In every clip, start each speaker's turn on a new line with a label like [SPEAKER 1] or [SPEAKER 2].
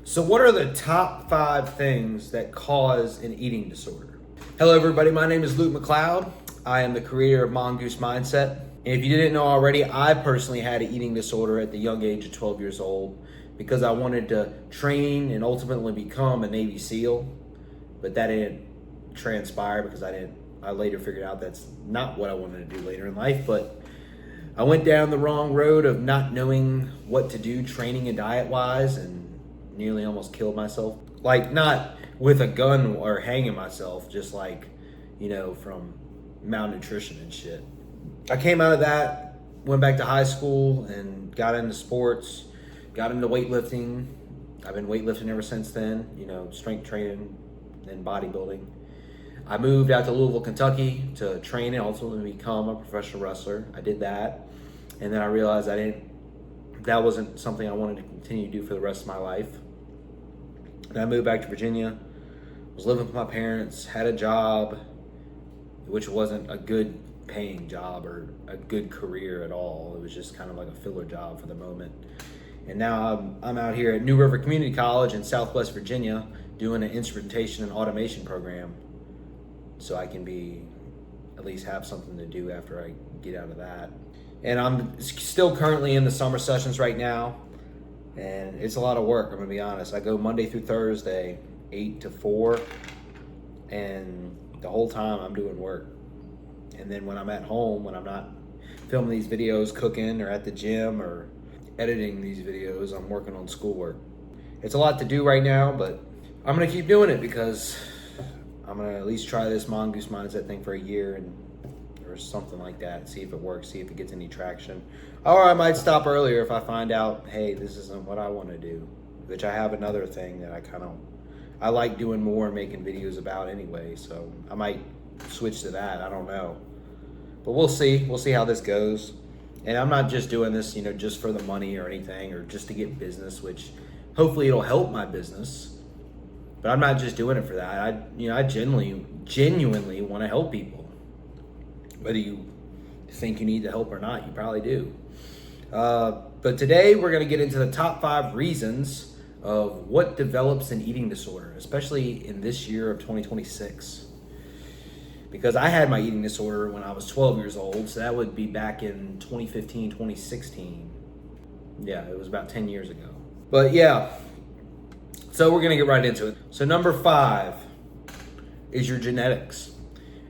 [SPEAKER 1] So, what are the top 5 things that cause an eating disorder? Hello, everybody. My name is Luke McLeod. I am the creator of Mongoose Mindset. And if you didn't know already, I personally had an eating disorder at the young age of 12 years old because I wanted to train and ultimately become a Navy SEAL. But that didn't transpire because I later figured out that's not what I wanted to do later in life. But I went down the wrong road of not knowing what to do training and diet wise, and nearly almost killed myself. Like, not with a gun or hanging myself, just like, from malnutrition and shit. I came out of that, went back to high school and got into sports, got into weightlifting. I've been weightlifting ever since then, strength training and bodybuilding. I moved out to Louisville, Kentucky to train and ultimately become a professional wrestler. I did that. And then I realized that wasn't something I wanted to continue to do for the rest of my life. And I moved back to Virginia, was living with my parents, had a job, which wasn't a good paying job or a good career at all. It was just kind of like a filler job for the moment. And now I'm out here at New River Community College in Southwest Virginia doing an instrumentation and automation program so I can at least have something to do after I get out of that. And I'm still currently in the summer sessions right now. And it's a lot of work, I'm gonna be honest. I go Monday through Thursday, 8 to 4, and the whole time I'm doing work. And then when I'm at home, when I'm not filming these videos, cooking, or at the gym, or editing these videos, I'm working on schoolwork. It's a lot to do right now, but I'm gonna keep doing it because I'm gonna at least try this Mongoose Mindset thing for a year or something like that, see if it works, see if it gets any traction. Or I might stop earlier if I find out, hey, this isn't what I want to do, which I have another thing that I like doing more and making videos about anyway, so I might switch to that, I don't know. But we'll see how this goes. And I'm not just doing this, just for the money or anything, or just to get business, which hopefully it'll help my business. But I'm not just doing it for that. I genuinely want to help people. Whether you think you need the help or not, you probably do. But today we're going to get into the top 5 reasons of what develops an eating disorder, especially in this year of 2026. Because I had my eating disorder when I was 12 years old, so that would be back in 2015, 2016. Yeah, it was about 10 years ago. But yeah, so we're going to get right into it. So number 5 is your genetics.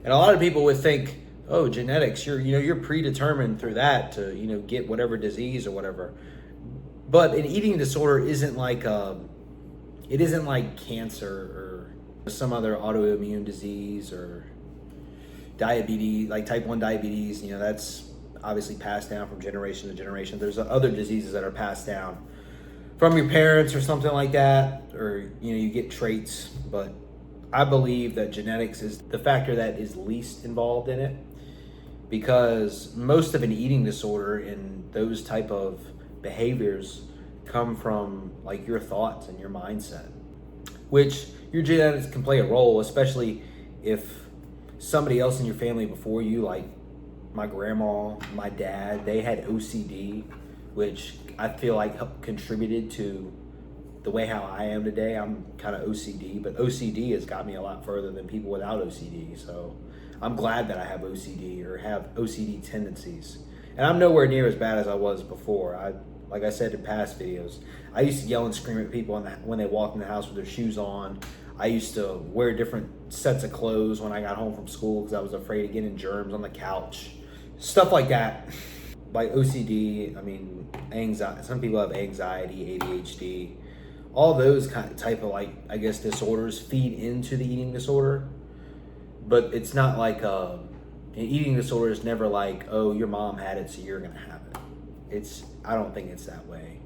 [SPEAKER 1] And a lot of people would think, oh, genetics, you're predetermined through that to, get whatever disease or whatever. But an eating disorder isn't like cancer or some other autoimmune disease or diabetes, like type 1 diabetes. That's obviously passed down from generation to generation. There's other diseases that are passed down from your parents or something like that, or, you get traits. But I believe that genetics is the factor that is least involved in it, because most of an eating disorder and those type of behaviors come from like your thoughts and your mindset, which your genetics can play a role, especially if somebody else in your family before you, like my grandma, my dad, they had OCD, which I feel like contributed to the way how I am today. I'm kind of OCD, but OCD has got me a lot further than people without OCD. So I'm glad that I have OCD or have OCD tendencies. And I'm nowhere near as bad as I was before. Like I said in past videos, I used to yell and scream at people when they walked in the house with their shoes on. I used to wear different sets of clothes when I got home from school because I was afraid of getting germs on the couch. Stuff like that. Like OCD, anxiety. Some people have anxiety, ADHD. All those type of disorders feed into the eating disorder. But it's not like an eating disorder is never like, oh, your mom had it, so you're gonna have it. I don't think it's that way,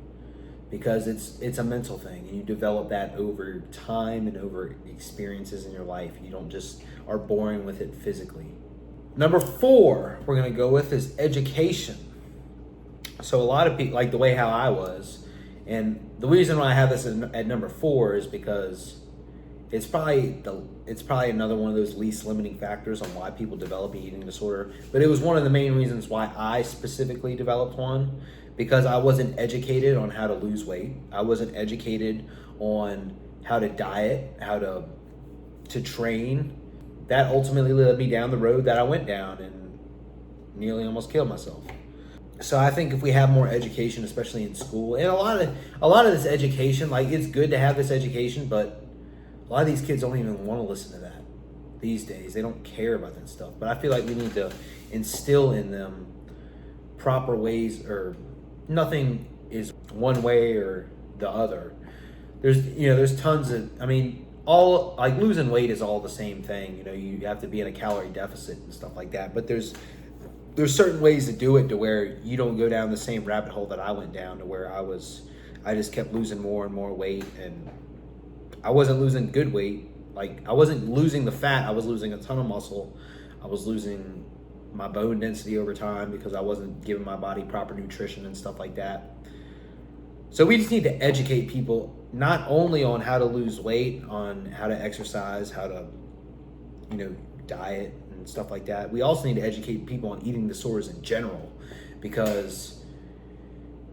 [SPEAKER 1] because it's a mental thing, and you develop that over time and over experiences in your life. You don't just are born with it physically. Number 4 we're gonna go with is education. So a lot of people, like the way how I was, and the reason why I have this at number 4 is because it's probably another one of those least limiting factors on why people develop an eating disorder. But it was one of the main reasons why I specifically developed one, because I wasn't educated on how to lose weight. I wasn't educated on how to diet, how to train. That ultimately led me down the road that I went down and nearly almost killed myself. So I think if we have more education, especially in school, and a lot of this education, like, it's good to have this education, but a lot of these kids don't even want to listen to that these days. They don't care about that stuff. But I feel like we need to instill in them proper ways, or nothing is one way or the other. There's tons of, I mean, all, like, losing weight is all the same thing. You have to be in a calorie deficit and stuff like that. But there's certain ways to do it to where you don't go down the same rabbit hole that I went down, to where I just kept losing more and more weight, and I wasn't losing good weight. Like, I wasn't losing the fat, I was losing a ton of muscle. I was losing my bone density over time because I wasn't giving my body proper nutrition and stuff like that. So we just need to educate people not only on how to lose weight, on how to exercise, how to, diet and stuff like that. We also need to educate people on eating disorders in general, because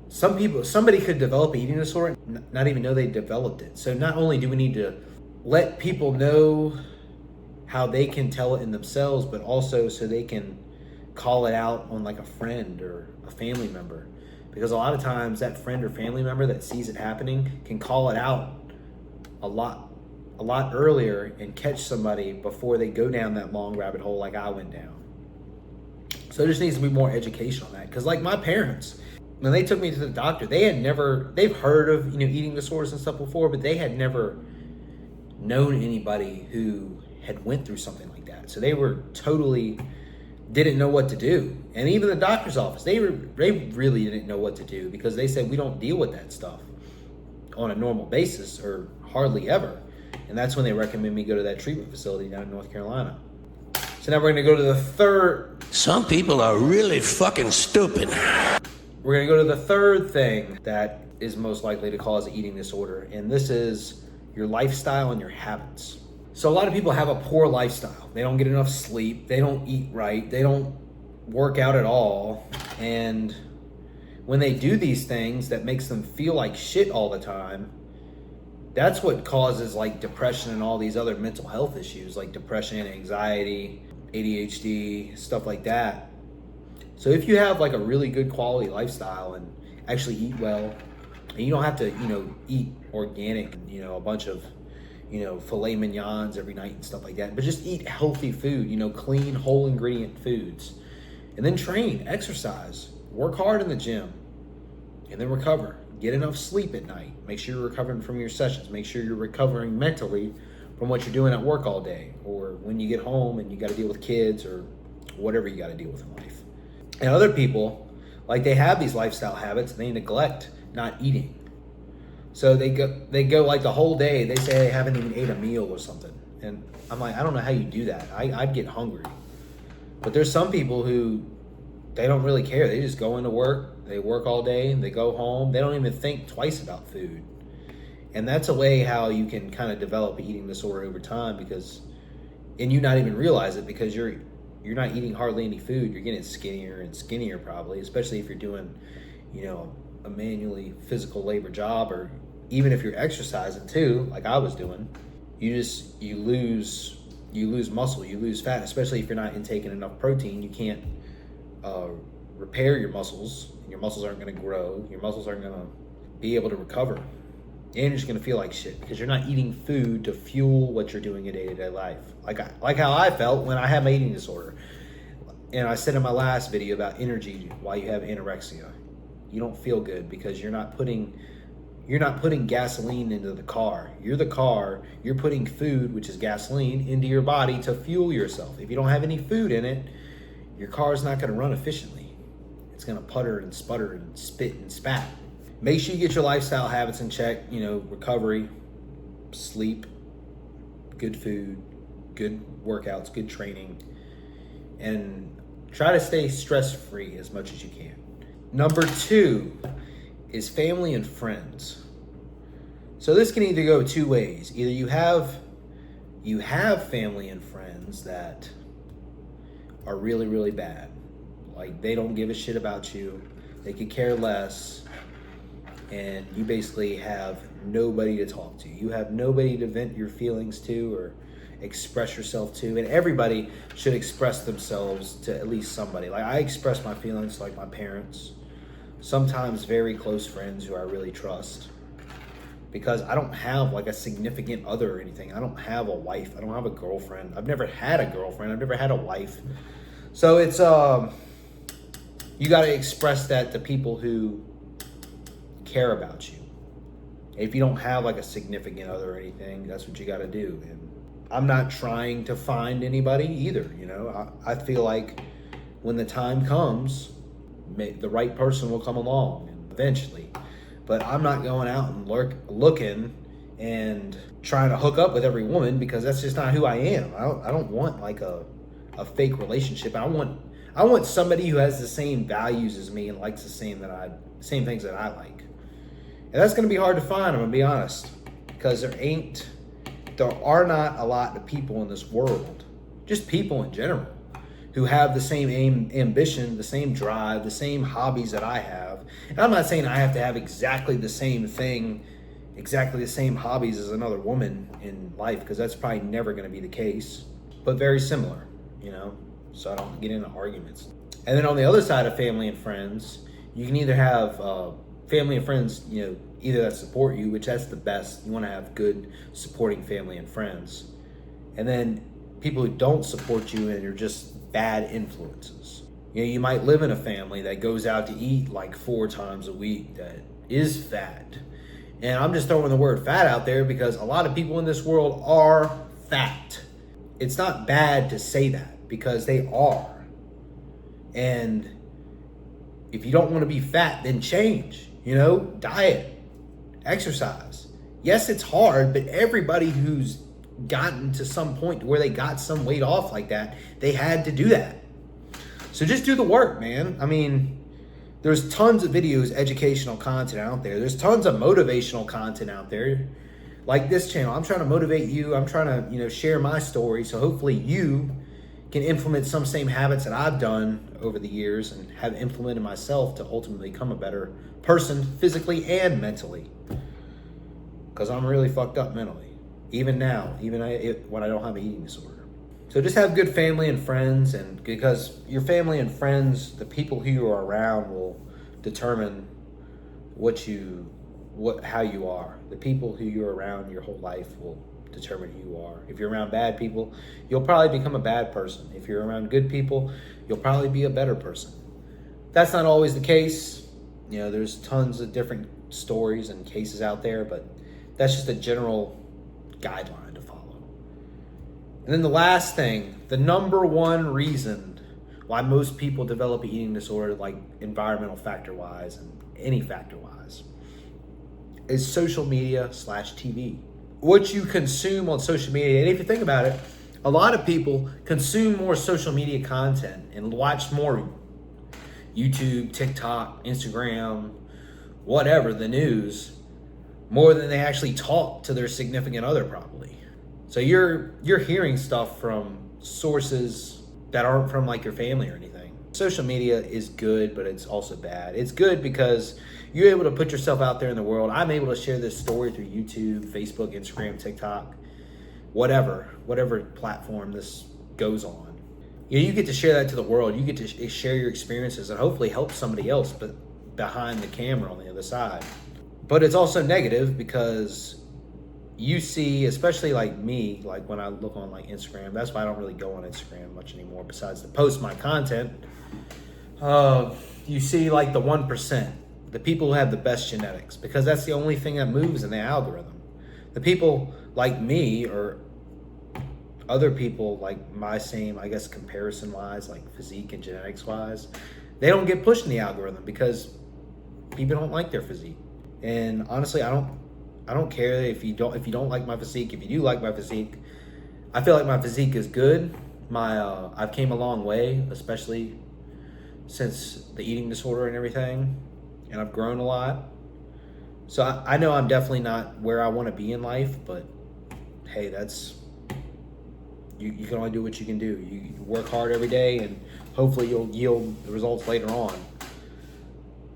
[SPEAKER 1] somebody could develop an eating disorder and not even know they developed it. So not only do we need to let people know how they can tell it in themselves, but also so they can call it out on, like, a friend or a family member. Because a lot of times that friend or family member that sees it happening can call it out a lot earlier and catch somebody before they go down that long rabbit hole like I went down. So there just needs to be more education on that. Because, like, my parents, when they took me to the doctor, they've heard of, eating disorders and stuff before, but they had never known anybody who had went through something like that. So they were totally didn't know what to do. And even the doctor's office, they really didn't know what to do, because they said, we don't deal with that stuff on a normal basis, or hardly ever. And that's when they recommend me go to that treatment facility down in North Carolina. So now we're gonna go to the third.
[SPEAKER 2] Some people are really fucking stupid.
[SPEAKER 1] We're gonna go to the third thing that is most likely to cause an eating disorder, and this is your lifestyle and your habits. So a lot of people have a poor lifestyle. They don't get enough sleep, they don't eat right, they don't work out at all, and when they do these things that makes them feel like shit all the time, that's what causes, like, depression and all these other mental health issues, like depression, anxiety, ADHD, stuff like that. So if you have, like, a really good quality lifestyle and actually eat well, and you don't have to, eat organic, a bunch of, filet mignons every night and stuff like that, but just eat healthy food, clean, whole ingredient foods, and then train, exercise, work hard in the gym, and then recover. Get enough sleep at night. Make sure you're recovering from your sessions. Make sure you're recovering mentally from what you're doing at work all day, or when you get home and you got to deal with kids, or whatever you got to deal with in life. And other people, like, they have these lifestyle habits and they neglect not eating. So they go like the whole day, they say they haven't even ate a meal or something. And I'm like, I don't know how you do that. I'd get hungry. But there's some people who, they don't really care. They just go into work, they work all day, they go home, they don't even think twice about food. And that's a way how you can kind of develop an eating disorder over time, and you not even realize it, because you're not eating hardly any food. You're getting skinnier and skinnier probably, especially if you're doing, a manually physical labor job, or even if you're exercising too, like I was doing. You lose muscle, you lose fat, especially if you're not intaking enough protein. You can't repair your muscles. Your muscles aren't going to grow. Your muscles aren't going to be able to recover. And you're just going to feel like shit because you're not eating food to fuel what you're doing in day-to-day life. Like how I felt when I had my eating disorder. And I said in my last video about energy, why you have anorexia. You don't feel good because you're not putting gasoline into the car. You're the car. You're putting food, which is gasoline, into your body to fuel yourself. If you don't have any food in it, your car's not going to run efficiently. It's going to putter and sputter and spit and spat. Make sure you get your lifestyle habits in check. Recovery, sleep, good food, good workouts, good training, and try to stay stress-free as much as you can. Number 2 is family and friends. So this can either go two ways. Either you have family and friends that are really, really bad. Like, they don't give a shit about you. they could care less, and you basically have nobody to talk to. You have nobody to vent your feelings to or express yourself to. And everybody should express themselves to at least somebody. Like, I express my feelings to, like, my parents, sometimes very close friends who I really trust, because I don't have like a significant other or anything. I don't have a wife. I don't have a girlfriend. I've never had a girlfriend. I've never had a wife. So it's you got to express that to people who care about you. If you don't have like a significant other or anything, that's what you got to do. And I'm not trying to find anybody either. You know, I feel like when the time comes, the right person will come along eventually. But I'm not going out and looking and trying to hook up with every woman, because that's just not who I am. I don't want like a fake relationship. I want somebody who has the same values as me and likes the same things that I like. And that's going to be hard to find, I'm going to be honest, because there are not a lot of people in this world, just people in general, who have the same ambition, the same drive, the same hobbies that I have. And I'm not saying I have to have exactly the same thing, exactly the same hobbies as another woman in life, because that's probably never going to be the case, but very similar, you know, so I don't get into arguments. And then on the other side of family and friends, you can either have family and friends, you know, either that support you, which that's the best. You want to have good supporting family and friends. And then people who don't support you and are just bad influences. You know, you might live in a family that goes out to eat like 4 times a week, that is fat. And I'm just throwing the word fat out there because a lot of people in this world are fat. It's not bad to say that, because they are. And if you don't want to be fat, then change. You know, diet, exercise. Yes, it's hard, but everybody who's gotten to some point where they got some weight off like that, they had to do that. So just do the work, man. I mean, there's tons of videos, educational content out there. There's tons of motivational content out there. Like this channel, I'm trying to motivate you. I'm trying to, you know, share my story. So hopefully you can implement some same habits that I've done over the years and have implemented myself to ultimately become a better person, physically and mentally. Because I'm really fucked up mentally. Even now, when I don't have an eating disorder. So just have good family and friends, and because your family and friends, the people who you are around, will determine how you are. The people who you're around your whole life will determine who you are. If you're around bad people, you'll probably become a bad person. If you're around good people, you'll probably be a better person. That's not always the case. You know, there's tons of different stories and cases out there, but that's just a general guideline to follow. And then the last thing, the number one reason why most people develop an eating disorder, like environmental factor wise and any factor wise, is social media / TV. What you consume on social media, and if you think about it, a lot of people consume more social media content and watch more YouTube, TikTok, Instagram, whatever, the news, more than they actually talk to their significant other probably. So you're hearing stuff from sources that aren't from like your family or anything. Social media is good, but it's also bad. It's good because you're able to put yourself out there in the world. I'm able to share this story through YouTube, Facebook, Instagram, TikTok, whatever platform this goes on. You know, you get to share that to the world. You get to share your experiences and hopefully help somebody else but behind the camera on the other side. But it's also negative because you see, especially like me, like when I look on like Instagram, that's why I don't really go on Instagram much anymore besides to post my content. You see like the 1%, the people who have the best genetics, because that's the only thing that moves in the algorithm. The people like me or other people like my same, I guess, comparison wise, like physique and genetics wise, they don't get pushed in the algorithm because people don't like their physique. And honestly, I don't care if you don't like my physique. If you do like my physique, I feel like my physique is good. I've came a long way, especially since the eating disorder and everything, and I've grown a lot. So I know I'm definitely not where I want to be in life, but hey, that's you can only do what you can do. You work hard every day, and hopefully you'll yield the results later on.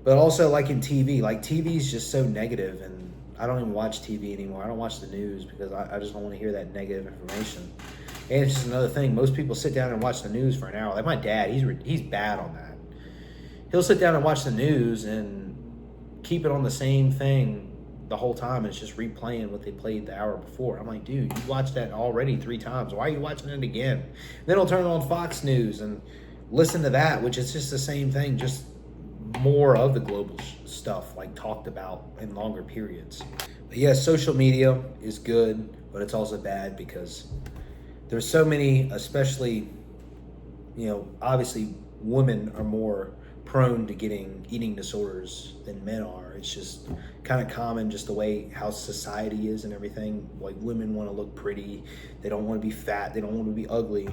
[SPEAKER 1] But also like in TV, like TV is just so negative, and I don't even watch TV anymore. I don't watch the news because I just don't want to hear that negative information. And it's just another thing. Most people sit down and watch the news for an hour. Like my dad, he's bad on that. He'll sit down and watch the news and keep it on the same thing the whole time, and it's just replaying what they played the hour before. I'm like, dude, you watched that already 3 times. Why are you watching it again? Then he'll turn on Fox News and listen to that, which is just the same thing, just more of the global stuff, like talked about in longer periods. But yes, social media is good, but it's also bad because there's so many, especially, obviously women are more prone to getting eating disorders than men are. It's just kind of common, just the way how society is and everything. Like women want to look pretty, they don't want to be fat, they don't want to be ugly.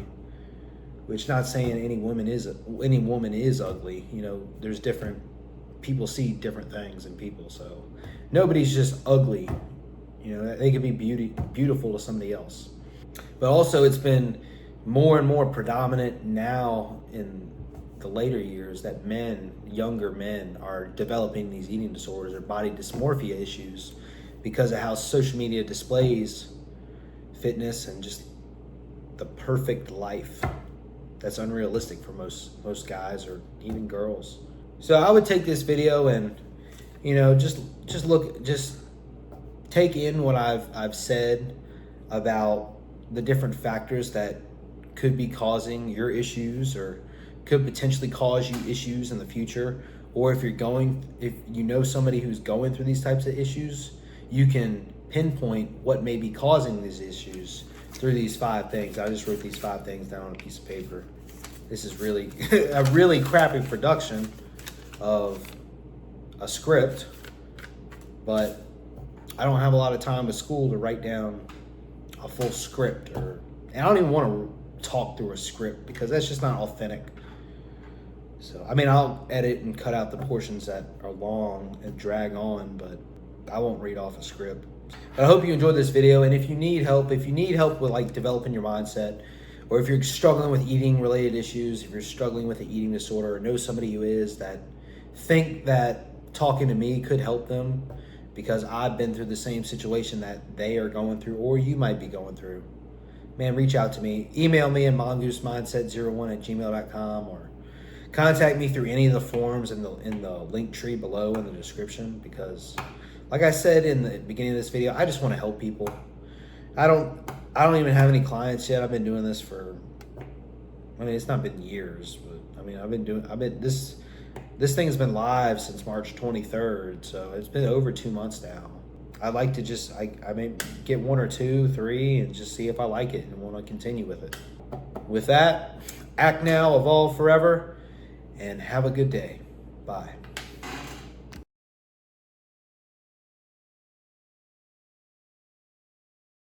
[SPEAKER 1] Which, not saying any woman is ugly. There's different people, see different things in people, so nobody's just ugly. They could be beautiful to somebody else. But also, it's been more and more predominant now in the later years that younger men are developing these eating disorders or body dysmorphia issues because of how social media displays fitness and just the perfect life that's unrealistic for most guys or even girls. So I would take this video and just take in what I've said about the different factors that could be causing your issues or could potentially cause you issues in the future. Or if you know somebody who's going through these types of issues, you can pinpoint what may be causing these issues through these 5 things. I just wrote these 5 things down on a piece of paper. This is really a really crappy production of a script, but I don't have a lot of time at school to write down a full script, and I don't even want to talk through a script because that's just not authentic. So, I'll edit and cut out the portions that are long and drag on, but I won't read off a script. But I hope you enjoyed this video, and if you need help with like developing your mindset, or if you're struggling with eating related issues, if you're struggling with an eating disorder, or know somebody who is, that think that talking to me could help them because I've been through the same situation that they are going through, or you might be going through, man, reach out to me. Email me at mongoosemindset01@gmail.com, or contact me through any of the forms in the link tree below in the description, because like I said in the beginning of this video, I just want to help people. I don't even have any clients yet. I've been doing this for, it's not been years, but this thing has been live since March 23rd, so it's been over 2 months now. I'd like to just, I may get 1 or 2, 3, and just see if I like it and want to continue with it. With that, act now, evolve forever, and have a good day. Bye.